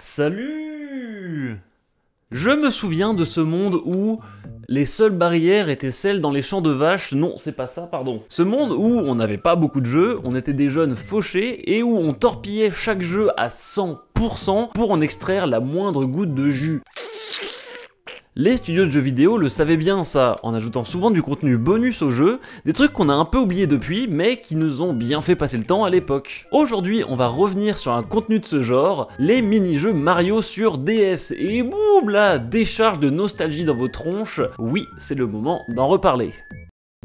Salut! Je me souviens de ce monde où les seules barrières étaient celles dans les champs de vaches. Non, c'est pas ça, pardon. Ce monde où on n'avait pas beaucoup de jeux, on était des jeunes fauchés et où on torpillait chaque jeu à 100% pour en extraire la moindre goutte de jus. Les studios de jeux vidéo le savaient bien ça, en ajoutant souvent du contenu bonus au jeu, des trucs qu'on a un peu oubliés depuis, mais qui nous ont bien fait passer le temps à l'époque. Aujourd'hui, on va revenir sur un contenu de ce genre, les mini-jeux Mario sur DS, et boum, la décharge de nostalgie dans vos tronches, oui, c'est le moment d'en reparler.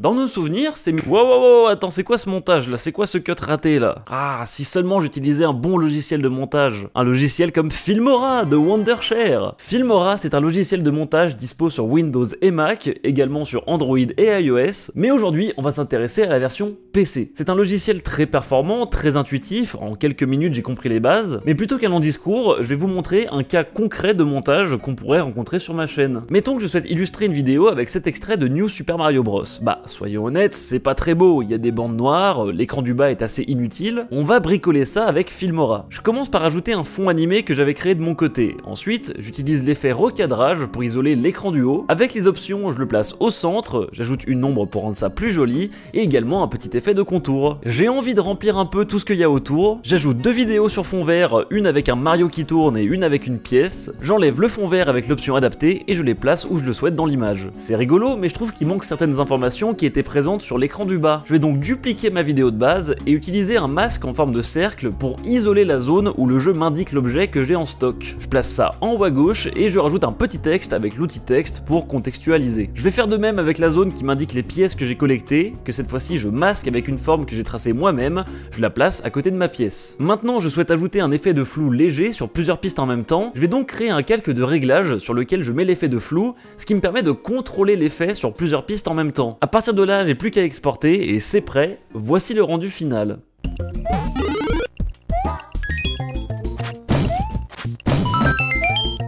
Dans nos souvenirs, c'est... Wow, attends, c'est quoi ce montage là? C'est quoi ce cut raté là? Ah, si seulement j'utilisais un bon logiciel de montage. Un logiciel comme Filmora de Wondershare. Filmora, c'est un logiciel de montage dispo sur Windows et Mac, également sur Android et iOS, mais aujourd'hui, on va s'intéresser à la version PC. C'est un logiciel très performant, très intuitif, en quelques minutes j'ai compris les bases, mais plutôt qu'un long discours, je vais vous montrer un cas concret de montage qu'on pourrait rencontrer sur ma chaîne. Mettons que je souhaite illustrer une vidéo avec cet extrait de New Super Mario Bros. Bah, soyons honnêtes, c'est pas très beau, il y a des bandes noires, l'écran du bas est assez inutile, on va bricoler ça avec Filmora. Je commence par ajouter un fond animé que j'avais créé de mon côté. Ensuite, j'utilise l'effet recadrage pour isoler l'écran du haut. Avec les options, je le place au centre, j'ajoute une ombre pour rendre ça plus joli, et également un petit effet de contour. J'ai envie de remplir un peu tout ce qu'il y a autour, j'ajoute deux vidéos sur fond vert, une avec un Mario qui tourne et une avec une pièce, j'enlève le fond vert avec l'option adaptée et je les place où je le souhaite dans l'image. C'est rigolo, mais je trouve qu'il manque certaines informations qui étaient présentes sur l'écran du bas. Je vais donc dupliquer ma vidéo de base et utiliser un masque en forme de cercle pour isoler la zone où le jeu m'indique l'objet que j'ai en stock. Je place ça en haut à gauche et je rajoute un petit texte avec l'outil texte pour contextualiser. Je vais faire de même avec la zone qui m'indique les pièces que j'ai collectées, que cette fois-ci je masque avec une forme que j'ai tracée moi-même, je la place à côté de ma pièce. Maintenant je souhaite ajouter un effet de flou léger sur plusieurs pistes en même temps, je vais donc créer un calque de réglage sur lequel je mets l'effet de flou, ce qui me permet de contrôler l'effet sur plusieurs pistes en même temps. À partir de là, j'ai plus qu'à exporter et c'est prêt, voici le rendu final.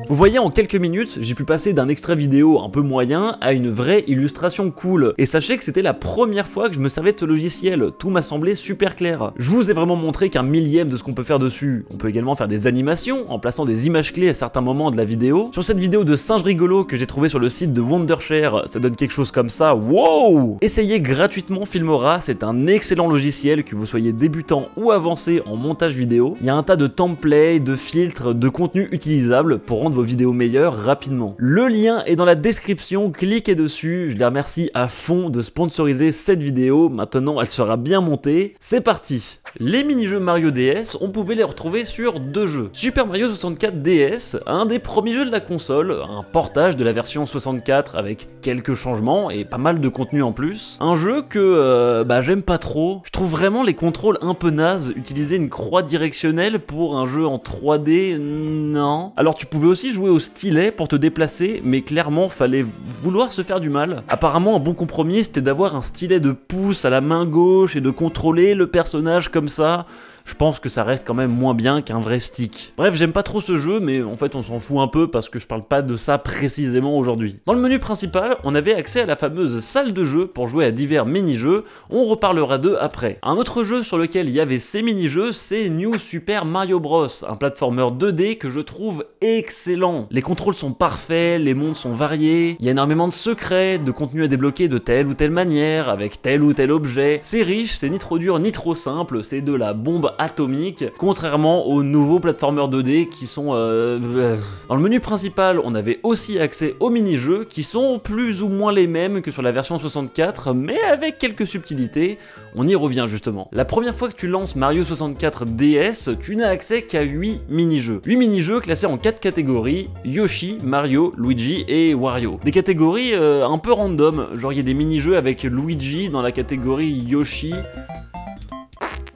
Vous voyez, en quelques minutes, j'ai pu passer d'un extrait vidéo un peu moyen à une vraie illustration cool. Et sachez que c'était la première fois que je me servais de ce logiciel, tout m'a semblé super clair. Je vous ai vraiment montré qu'un millième de ce qu'on peut faire dessus. On peut également faire des animations, en plaçant des images clés à certains moments de la vidéo. Sur cette vidéo de singe rigolo que j'ai trouvé sur le site de Wondershare, ça donne quelque chose comme ça, wow! Essayez gratuitement Filmora, c'est un excellent logiciel, que vous soyez débutant ou avancé en montage vidéo. Il y a un tas de templates, de filtres, de contenus utilisables pour rendre vos vidéos meilleures rapidement. Le lien est dans la description, cliquez dessus, je les remercie à fond de sponsoriser cette vidéo, maintenant elle sera bien montée, c'est parti. Les mini-jeux Mario DS, on pouvait les retrouver sur deux jeux. Super Mario 64 DS, un des premiers jeux de la console, un portage de la version 64 avec quelques changements et pas mal de contenu en plus. Un jeu que j'aime pas trop, je trouve vraiment les contrôles un peu nazes, utiliser une croix directionnelle pour un jeu en 3D, non. Alors tu pouvais aussi jouer au stylet pour te déplacer, mais clairement fallait vouloir se faire du mal. Apparemment un bon compromis c'était d'avoir un stylet de pouce à la main gauche et de contrôler le personnage comme ça. Je pense que ça reste quand même moins bien qu'un vrai stick. Bref, j'aime pas trop ce jeu, mais en fait on s'en fout un peu parce que je parle pas de ça précisément aujourd'hui. Dans le menu principal, on avait accès à la fameuse salle de jeu pour jouer à divers mini-jeux, on reparlera d'eux après. Un autre jeu sur lequel il y avait ces mini-jeux, c'est New Super Mario Bros, un platformer 2D que je trouve excellent. Les contrôles sont parfaits, les mondes sont variés, il y a énormément de secrets, de contenu à débloquer de telle ou telle manière, avec tel ou tel objet. C'est riche, c'est ni trop dur ni trop simple, c'est de la bombe atomique, contrairement aux nouveaux platformers 2D qui sont Dans le menu principal, on avait aussi accès aux mini-jeux qui sont plus ou moins les mêmes que sur la version 64, mais avec quelques subtilités, on y revient justement. La première fois que tu lances Mario 64 DS, tu n'as accès qu'à 8 mini-jeux. 8 mini-jeux classés en 4 catégories, Yoshi, Mario, Luigi et Wario. Des catégories un peu random, genre il y a des mini-jeux avec Luigi dans la catégorie Yoshi.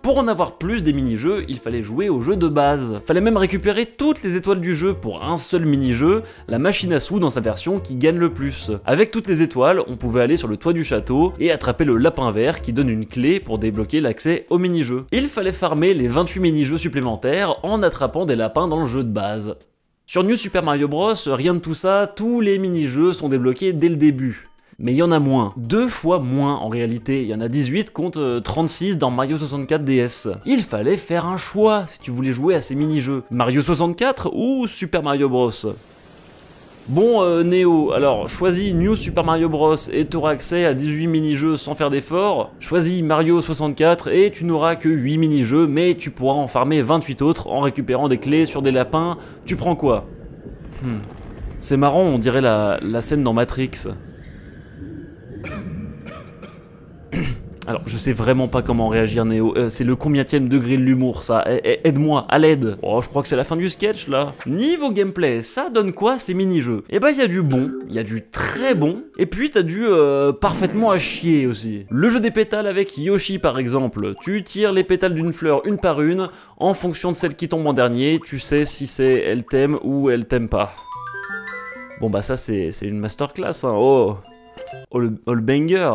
Pour en avoir plus des mini-jeux, il fallait jouer au jeu de base. Fallait même récupérer toutes les étoiles du jeu pour un seul mini-jeu, la machine à sous dans sa version qui gagne le plus. Avec toutes les étoiles, on pouvait aller sur le toit du château et attraper le lapin vert qui donne une clé pour débloquer l'accès au mini-jeu. Il fallait farmer les 28 mini-jeux supplémentaires en attrapant des lapins dans le jeu de base. Sur New Super Mario Bros, rien de tout ça, tous les mini-jeux sont débloqués dès le début. mais il y en a moins. 2 fois moins en réalité, il y en a 18 contre 36 dans Mario 64 DS. Il fallait faire un choix si tu voulais jouer à ces mini-jeux. Mario 64 ou Super Mario Bros. Bon Néo, alors choisis New Super Mario Bros et tu auras accès à 18 mini-jeux sans faire d'effort. Choisis Mario 64 et tu n'auras que 8 mini-jeux, mais tu pourras en farmer 28 autres en récupérant des clés sur des lapins. Tu prends quoi? C'est marrant, on dirait la scène dans Matrix. Alors, je sais vraiment pas comment réagir, Néo. C'est le combienième degré de l'humour, ça. Aide-moi, à l'aide. Oh, je crois que c'est la fin du sketch, là. Niveau gameplay, ça donne quoi, ces mini-jeux? Eh ben, il y a du bon, il y a du très bon, et puis t'as du parfaitement à chier aussi. Le jeu des pétales avec Yoshi, par exemple. Tu tires les pétales d'une fleur une par une, en fonction de celle qui tombe en dernier, tu sais si c'est elle t'aime ou elle t'aime pas. Bon, bah ça, c'est une masterclass, hein. Oh, le banger.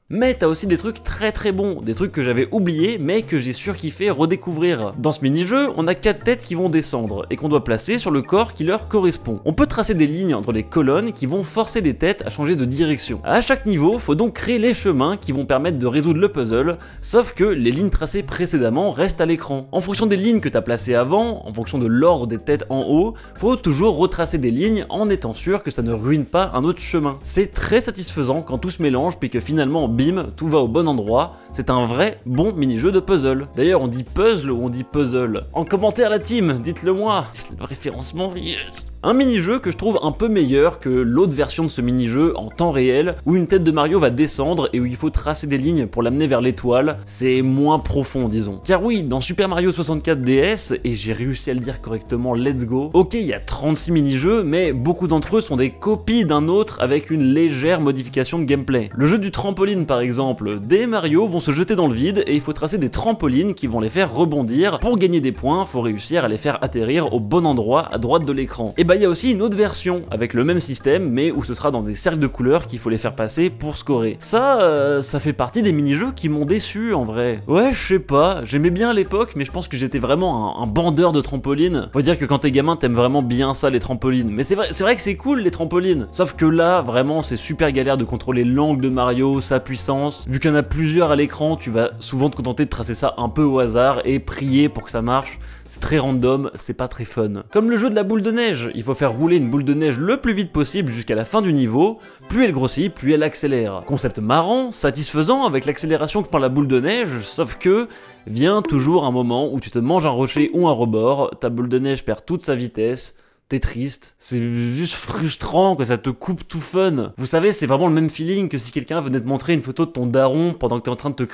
Mais t'as aussi des trucs très très bons, des trucs que j'avais oubliés mais que j'ai surkiffé redécouvrir. Dans ce mini-jeu, on a 4 têtes qui vont descendre et qu'on doit placer sur le corps qui leur correspond. On peut tracer des lignes entre les colonnes qui vont forcer les têtes à changer de direction. À chaque niveau, faut donc créer les chemins qui vont permettre de résoudre le puzzle, sauf que les lignes tracées précédemment restent à l'écran. En fonction des lignes que t'as placées avant, en fonction de l'ordre des têtes en haut, faut toujours retracer des lignes en étant sûr que ça ne ruine pas un autre chemin. C'est très satisfaisant quand tout se mélange puis que finalement bim, tout va au bon endroit, c'est un vrai bon mini-jeu de puzzle. D'ailleurs, on dit puzzle ou on dit puzzle? En commentaire la team, dites-le moi. Le référencement, yes. Un mini-jeu que je trouve un peu meilleur que l'autre version de ce mini-jeu en temps réel, où une tête de Mario va descendre et où il faut tracer des lignes pour l'amener vers l'étoile. C'est moins profond, disons. Car oui, dans Super Mario 64 DS, et j'ai réussi à le dire correctement, let's go, ok, il y a 36 mini-jeux, mais beaucoup d'entre eux sont des copies d'un autre avec une légère modification de gameplay. Le jeu du trampoline, par exemple, des Mario vont se jeter dans le vide et il faut tracer des trampolines qui vont les faire rebondir. Pour gagner des points, faut réussir à les faire atterrir au bon endroit à droite de l'écran. Et bah il y a aussi une autre version avec le même système mais où ce sera dans des cercles de couleurs qu'il faut les faire passer pour scorer. Ça fait partie des mini-jeux qui m'ont déçu en vrai. Ouais, je sais pas, j'aimais bien à l'époque mais je pense que j'étais vraiment un bandeur de trampolines. Faut dire que quand t'es gamin t'aimes vraiment bien ça, les trampolines. Mais c'est vrai que c'est cool les trampolines. Sauf que là vraiment c'est super galère de contrôler l'angle de Mario, sa puissance. Vu qu'il y en a plusieurs à l'écran, tu vas souvent te contenter de tracer ça un peu au hasard et prier pour que ça marche. C'est très random, c'est pas très fun. Comme le jeu de la boule de neige, il faut faire rouler une boule de neige le plus vite possible jusqu'à la fin du niveau, plus elle grossit, plus elle accélère. Concept marrant, satisfaisant avec l'accélération que prend la boule de neige, sauf que vient toujours un moment où tu te manges un rocher ou un rebord, ta boule de neige perd toute sa vitesse, t'es triste, c'est juste frustrant que ça te coupe tout fun. Vous savez, c'est vraiment le même feeling que si quelqu'un venait te montrer une photo de ton daron pendant que t'es en train de te...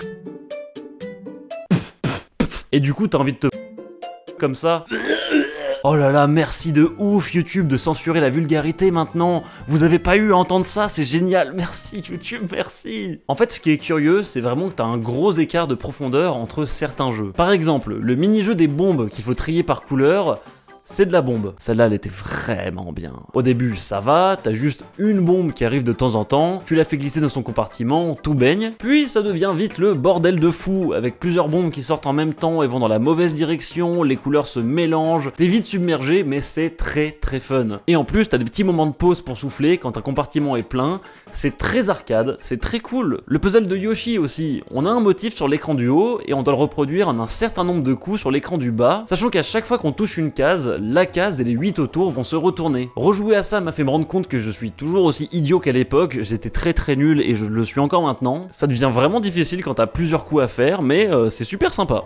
Et du coup t'as envie de te... comme ça. Oh là là, merci de ouf YouTube de censurer la vulgarité maintenant. Vous avez pas eu à entendre ça, c'est génial. Merci YouTube, merci. En fait, ce qui est curieux, c'est vraiment que t'as un gros écart de profondeur entre certains jeux. Par exemple, le mini-jeu des bombes qu'il faut trier par couleur, c'est de la bombe. Celle-là, elle était vraiment bien. Au début, ça va, t'as juste une bombe qui arrive de temps en temps, tu la fais glisser dans son compartiment, tout baigne, puis ça devient vite le bordel de fou, avec plusieurs bombes qui sortent en même temps et vont dans la mauvaise direction, les couleurs se mélangent, t'es vite submergé, mais c'est très très fun. Et en plus, t'as des petits moments de pause pour souffler quand un compartiment est plein, c'est très arcade, c'est très cool. Le puzzle de Yoshi aussi, on a un motif sur l'écran du haut et on doit le reproduire en un certain nombre de coups sur l'écran du bas, sachant qu'à chaque fois qu'on touche une case, la case et les 8 autour vont se retourner. Rejouer à ça m'a fait me rendre compte que je suis toujours aussi idiot qu'à l'époque, j'étais très nul et je le suis encore maintenant. Ça devient vraiment difficile quand t'as plusieurs coups à faire, mais c'est super sympa.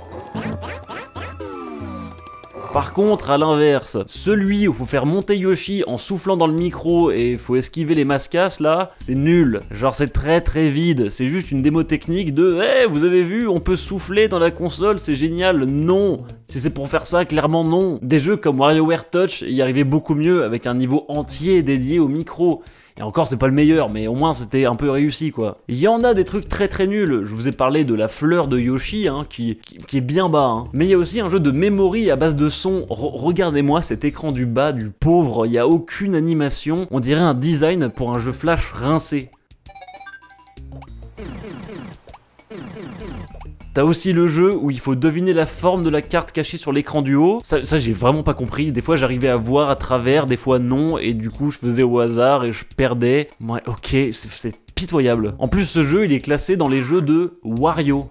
Par contre, à l'inverse, celui où faut faire monter Yoshi en soufflant dans le micro et faut esquiver les mascasses là, c'est nul. Genre c'est très vide, c'est juste une démo technique de « Hey, vous avez vu, on peut souffler dans la console, c'est génial !» Non. Si c'est pour faire ça, clairement non. Des jeux comme WarioWare Touch y arrivaient beaucoup mieux avec un niveau entier dédié au micro. Et encore, c'est pas le meilleur, mais au moins c'était un peu réussi quoi. Il y en a des trucs très nuls. Je vous ai parlé de la fleur de Yoshi, hein, qui est bien bas. Hein. Mais il y a aussi un jeu de memory à base de son. Regardez-moi cet écran du bas du pauvre, il n'y a aucune animation. On dirait un design pour un jeu flash rincé. T'as aussi le jeu où il faut deviner la forme de la carte cachée sur l'écran du haut. Ça j'ai vraiment pas compris. Des fois j'arrivais à voir à travers, des fois non, et du coup je faisais au hasard et je perdais. Ouais, ok, c'est pitoyable. En plus ce jeu il est classé dans les jeux de Wario.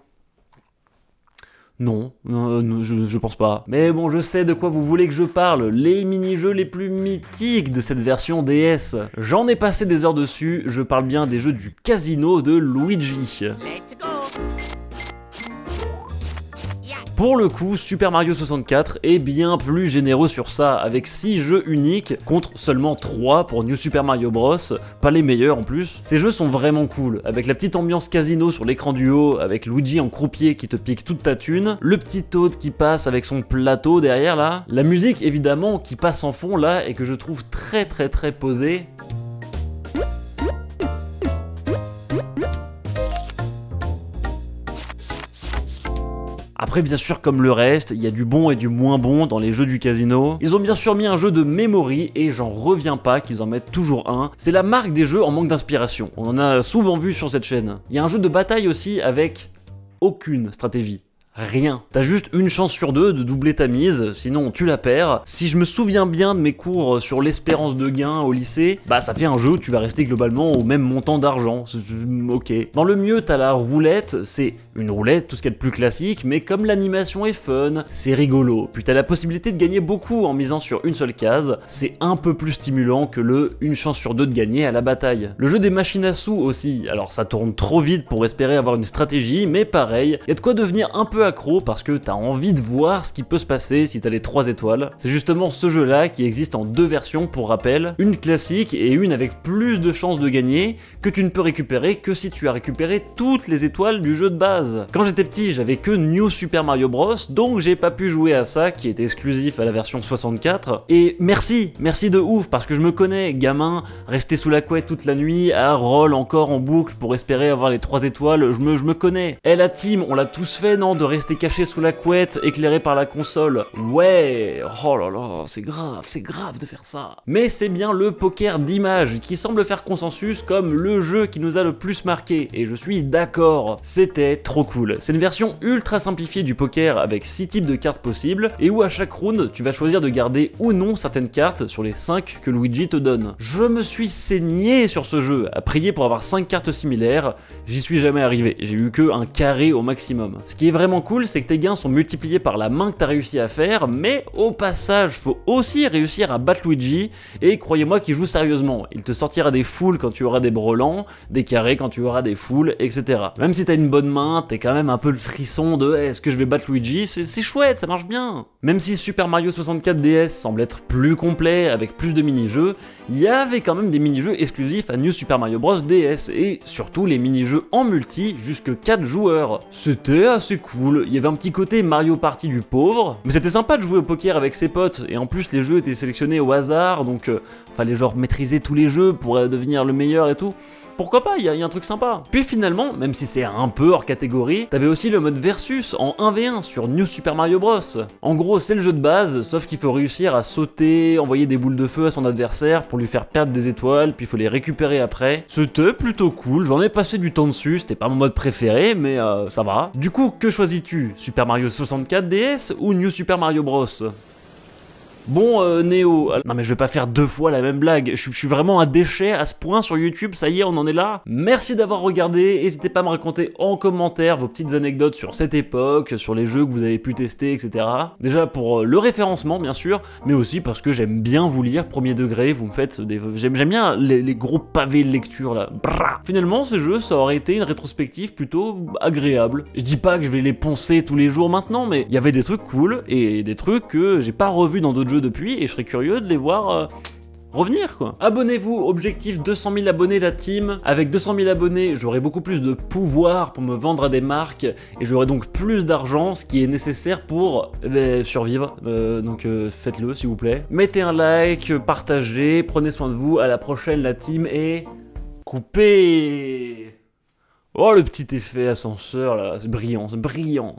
Non, je pense pas. Mais bon, je sais de quoi vous voulez que je parle. Les mini-jeux les plus mythiques de cette version DS. J'en ai passé des heures dessus, je parle bien des jeux du casino de Luigi. Pour le coup, Super Mario 64 est bien plus généreux sur ça, avec 6 jeux uniques contre seulement 3 pour New Super Mario Bros, pas les meilleurs en plus. Ces jeux sont vraiment cool, avec la petite ambiance casino sur l'écran du haut, avec Luigi en croupier qui te pique toute ta thune, le petit Toad qui passe avec son plateau derrière là, la musique évidemment qui passe en fond là et que je trouve très posée. Après bien sûr comme le reste, il y a du bon et du moins bon dans les jeux du casino. Ils ont bien sûr mis un jeu de memory et j'en reviens pas qu'ils en mettent toujours un. C'est la marque des jeux en manque d'inspiration, on en a souvent vu sur cette chaîne. Il y a un jeu de bataille aussi avec aucune stratégie. Rien. T'as juste une chance sur 2 de doubler ta mise, sinon tu la perds. Si je me souviens bien de mes cours sur l'espérance de gain au lycée, bah ça fait un jeu où tu vas rester globalement au même montant d'argent. Ok. Dans le mieux, t'as la roulette, c'est une roulette, tout ce qu'il y a de plus classique, mais comme l'animation est fun, c'est rigolo. Puis t'as la possibilité de gagner beaucoup en misant sur une seule case, c'est un peu plus stimulant que le une chance sur 2 de gagner à la bataille. Le jeu des machines à sous aussi, alors ça tourne trop vite pour espérer avoir une stratégie, mais pareil, y a de quoi devenir un peu accro parce que t'as envie de voir ce qui peut se passer si t'as les 3 étoiles. C'est justement ce jeu là qui existe en 2 versions pour rappel, une classique et une avec plus de chances de gagner que tu ne peux récupérer que si tu as récupéré toutes les étoiles du jeu de base. Quand j'étais petit j'avais que New Super Mario Bros donc j'ai pas pu jouer à ça qui était exclusif à la version 64 et merci de ouf parce que je me connais, gamin, rester sous la couette toute la nuit à roll encore en boucle pour espérer avoir les 3 étoiles, je me connais. Eh la team, on l'a tous fait non, de rester caché sous la couette, éclairé par la console. Ouais, oh là là, c'est grave de faire ça. Mais c'est bien le poker d'image qui semble faire consensus comme le jeu qui nous a le plus marqué, et je suis d'accord, c'était trop cool. C'est une version ultra simplifiée du poker avec 6 types de cartes possibles, et où à chaque round, tu vas choisir de garder ou non certaines cartes sur les 5 que Luigi te donne. Je me suis saigné sur ce jeu, à prier pour avoir 5 cartes similaires, j'y suis jamais arrivé, j'ai eu que un carré au maximum. Ce qui est vraiment cool, c'est que tes gains sont multipliés par la main que t'as réussi à faire, mais au passage, faut aussi réussir à battre Luigi, et croyez-moi qu'il joue sérieusement. Il te sortira des foules quand tu auras des brelans, des carrés quand tu auras des foules, etc. Même si t'as une bonne main, t'es quand même un peu le frisson de est-ce que je vais battre Luigi, c'est chouette, ça marche bien. Même si Super Mario 64 DS semble être plus complet, avec plus de mini-jeux, il y avait quand même des mini-jeux exclusifs à New Super Mario Bros DS, et surtout les mini-jeux en multi, jusque 4 joueurs. C'était assez cool, il y avait un petit côté Mario Party du pauvre, mais c'était sympa de jouer au poker avec ses potes, et en plus les jeux étaient sélectionnés au hasard, donc fallait genre maîtriser tous les jeux pour devenir le meilleur et tout. Pourquoi pas, il y a un truc sympa. Puis finalement, même si c'est un peu hors catégorie, t'avais aussi le mode versus en 1v1 sur New Super Mario Bros. En gros, c'est le jeu de base, sauf qu'il faut réussir à sauter, envoyer des boules de feu à son adversaire pour lui faire perdre des étoiles, puis il faut les récupérer après. C'était plutôt cool, j'en ai passé du temps dessus, c'était pas mon mode préféré, mais ça va. Du coup, que choisis-tu? Super Mario 64 DS ou New Super Mario Bros? Bon, Néo, non mais je vais pas faire 2 fois la même blague, je suis vraiment un déchet à ce point sur YouTube, ça y est, on en est là. Merci d'avoir regardé, n'hésitez pas à me raconter en commentaire vos petites anecdotes sur cette époque, sur les jeux que vous avez pu tester, etc. Déjà pour le référencement, bien sûr, mais aussi parce que j'aime bien vous lire, premier degré, vous me faites des... J'aime bien les gros pavés de lecture, là. Brrr. Finalement, ces jeux, ça aurait été une rétrospective plutôt agréable. Je dis pas que je vais les poncer tous les jours maintenant, mais il y avait des trucs cool, et des trucs que j'ai pas revus dans d'autres jeux depuis, et je serais curieux de les voir revenir quoi. Abonnez-vous, objectif 200 000 abonnés la team. Avec 200 000 abonnés, j'aurai beaucoup plus de pouvoir pour me vendre à des marques, et j'aurai donc plus d'argent, ce qui est nécessaire pour survivre. Donc faites-le s'il vous plaît. Mettez un like, partagez, prenez soin de vous, à la prochaine la team, et coupez. Oh le petit effet ascenseur là, c'est brillant, c'est brillant.